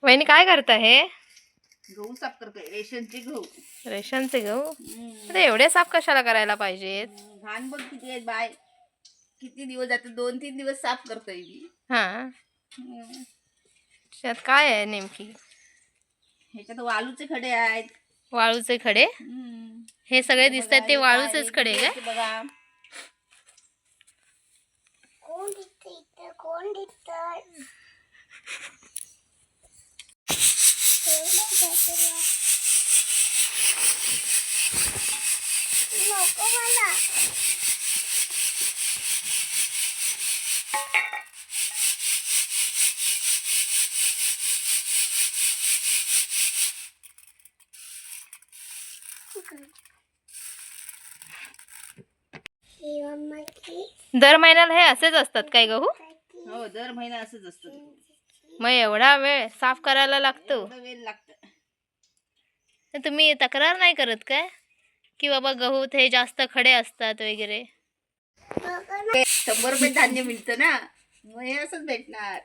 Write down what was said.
वहिनी काय करता हे? गहू साफ करतोय, रेशनचे गहू. रेशनचे गहू? अरे एवढे साफ कशाला करायला पाहिजेत? घाण बघ किती आहेत बाय. किती दिवस जाते, 2-3 दिवस साफ करतोय मी. हा, त्यात काय आहे नेमकी? ह्याच्यात वाळूचे खडे आहेत. वाळूचे खडे? हे सगळे दिसत आहेत ते वाळूचेच खडे काय? बघा. कोण दिसतंय? नको मला. दर महिन्याला हे असेच असतात काय गहू? हो, दर महिना असंच असतं. मग एवढा वेळ साफ करायला लागतो? वेळ लागतं. तुम्ही तक्रार नाही करत काय की बाबा गहूत हे जास्त खडे असतात वगैरे? 100 रुपये धान्य मिळतं ना, मग हे असंच भेटणार.